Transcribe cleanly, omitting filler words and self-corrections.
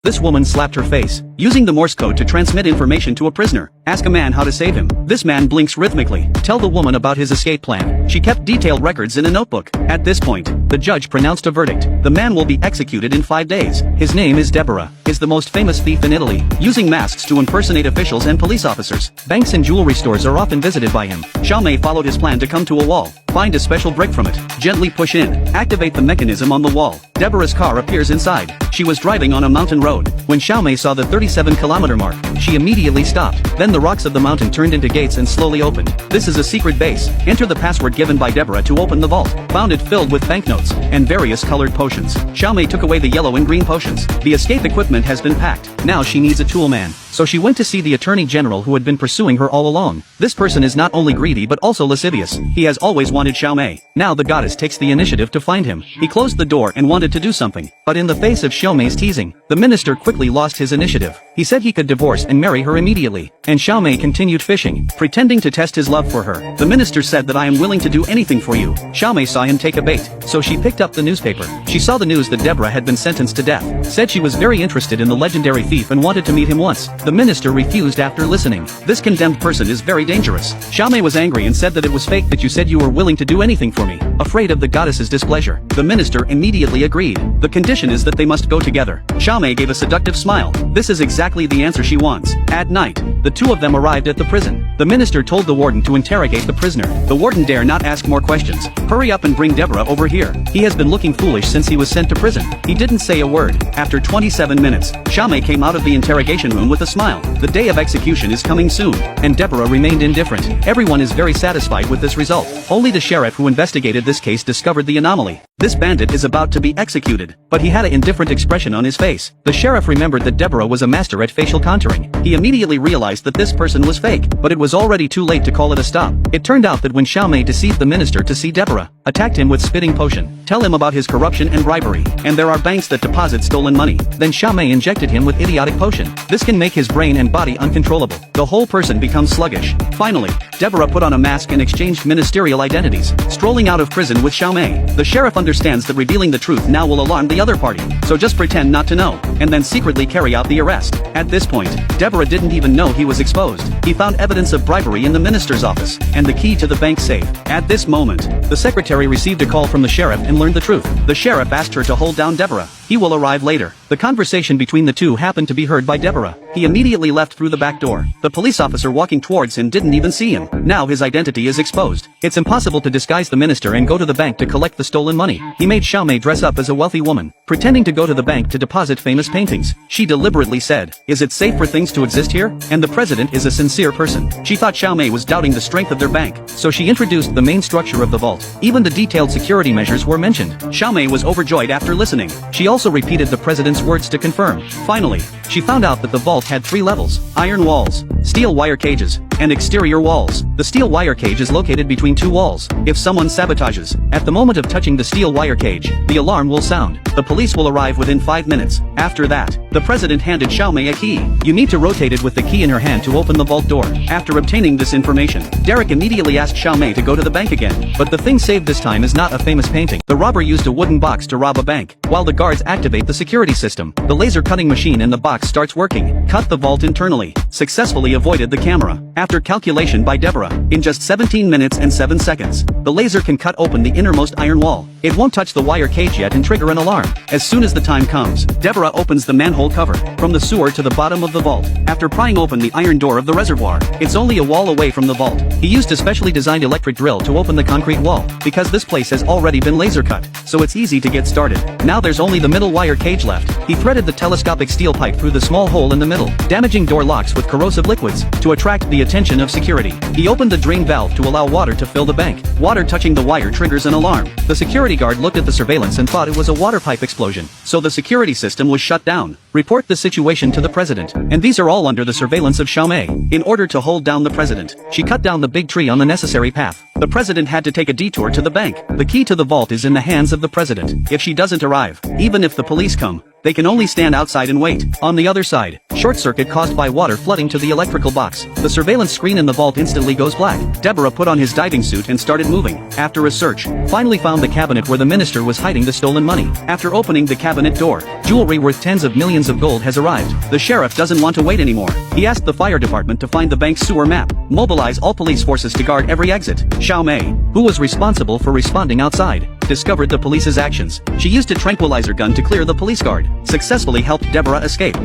This woman slapped her face, using the Morse code to transmit information to a prisoner. Ask a man how to save him. This man blinks rhythmically. Tell the woman about his escape plan. She kept detailed records in a notebook. At this point, the judge pronounced a verdict. The man will be executed in 5 days. His name is Deborah. Is the most famous thief in Italy, using masks to impersonate officials and police officers. Banks and jewelry stores are often visited by him. Xiaomei followed his plan to come to a wall. Find a special brick from it. Gently push in. Activate the mechanism on the wall. Deborah's car appears inside. She was driving on a mountain road. When Xiaomei saw the 37-kilometer mark, she immediately stopped. Then the rocks of the mountain turned into gates and slowly opened. This is a secret base. Enter the password given by Deborah to open the vault. Found it filled with banknotes and various colored potions. Xiaomei took away the yellow and green potions. The escape equipment has been packed. Now she needs a tool man. So she went to see the attorney general who had been pursuing her all along. This person is not only greedy but also lascivious. He has always wanted Xiaomei. Now the goddess takes the initiative to find him. He closed the door and wanted to do something. But in the face of Xiaomei's teasing, the minister quickly lost his initiative. He said he could divorce and marry her immediately. And Xiaomei continued fishing, pretending to test his love for her. The minister said that I am willing to do anything for you. Xiaomei saw him take a bait, so she picked up the newspaper. She saw the news that Deborah had been sentenced to death. Said she was very interested in the legendary thief and wanted to meet him once. The minister refused after listening. This condemned person is very dangerous. Xiaomei was angry and said that it was fake that you said you were willing to do anything for me. Afraid of the goddess's displeasure, the minister immediately agreed. The condition is that they must go together. Xiaomei gave a seductive smile. This is exactly the answer she wants. At night, the two of them arrived at the prison. The minister told the warden to interrogate the prisoner. The warden dare not ask more questions. Hurry up and bring Deborah over here. He has been looking foolish since he was sent to prison. He didn't say a word. After 27 minutes, Xiaomei came out of the interrogation room with a smile. The day of execution is coming soon. And Deborah remained indifferent. Everyone is very satisfied with this result. Only the sheriff who investigated this case discovered the anomaly. This bandit is about to be executed, but he had an indifferent expression on his face. The sheriff remembered that Deborah was a master at facial contouring. He immediately realized that this person was fake, but it was already too late to call it a stop. It turned out that when Xiaomei deceived the minister to see Deborah, attacked him with spitting potion, tell him about his corruption and bribery, and there are banks that deposit stolen money. Then Xiaomei injected him with idiotic potion. This can make his brain and body uncontrollable. The whole person becomes sluggish. Finally, Deborah put on a mask and exchanged ministerial identities, strolling out of prison with Xiaomei. The sheriff understands that revealing the truth now will alarm the other party, so just pretend not to know, and then secretly carry out the arrest. At this point, Deborah didn't even know he was exposed. He found evidence of bribery in the minister's office, and the key to the bank safe. At this moment, the secretary received a call from the sheriff and learned the truth. The sheriff asked her to hold down Deborah. He will arrive later. The conversation between the two happened to be heard by Deborah. He immediately left through the back door. The police officer walking towards him didn't even see him. Now his identity is exposed. It's impossible to disguise the minister and go to the bank to collect the stolen money. He made Xiaomei dress up as a wealthy woman, pretending to go to the bank to deposit famous paintings. She deliberately said, "Is it safe for things to exist here?" And the president is a sincere person. She thought Xiaomei was doubting the strength of their bank, so she introduced the main structure of the vault. Even the detailed security measures were mentioned. Xiaomei was overjoyed after listening. She also repeated the president's words to confirm. Finally, she found out that the vault had 3 levels: iron walls, steel wire cages, and exterior walls. The steel wire cage is located between 2 walls. If someone sabotages, at the moment of touching the steel wire cage, the alarm will sound. The police will arrive within 5 minutes. After that, the president handed Xiaomei a key. You need to rotate it with the key in her hand to open the vault door. After obtaining this information, Derek immediately asked Xiaomei to go to the bank again. But the thing saved this time is not a famous painting. The robber used a wooden box to rob a bank, while the guards activate the security system. The laser cutting machine in the box starts working. Cut the vault internally. Successfully avoided the camera. After calculation by Deborah, in just 17 minutes and 7 seconds, the laser can cut open the innermost iron wall. It won't touch the wire cage yet and trigger an alarm. As soon as the time comes, Deborah opens the manhole cover, from the sewer to the bottom of the vault. After prying open the iron door of the reservoir, it's only a wall away from the vault. He used a specially designed electric drill to open the concrete wall, because this place has already been laser cut, so it's easy to get started. Now there's only the middle wire cage left. He threaded the telescopic steel pipe through the small hole in the middle, damaging door locks with corrosive liquids, to attract the attention of security. He opened the drain valve to allow water to fill the bank. Water touching the wire triggers an alarm. The security guard looked at the surveillance and thought it was a water pipe explosion, so the security system was shut down. Report the situation to the president. And these are all under the surveillance of Xiaomei. In order to hold down the president, she cut down the big tree on the necessary path. The president had to take a detour to the bank. The key to the vault is in the hands of the president. If she doesn't arrive, even if the police come, they can only stand outside and wait. On the other side, short circuit caused by water flooding to the electrical box. The surveillance screen in the vault instantly goes black. Deborah put on his diving suit and started moving. After a search, finally found the cabinet where the minister was hiding the stolen money. After opening the cabinet door, jewelry worth tens of millions millions of gold has arrived. The sheriff doesn't want to wait anymore. He asked the fire department to find the bank's sewer map, mobilize all police forces to guard every exit. Xiao Mei, who was responsible for responding outside, discovered the police's actions. She used a tranquilizer gun to clear the police guard, successfully helped Deborah escape.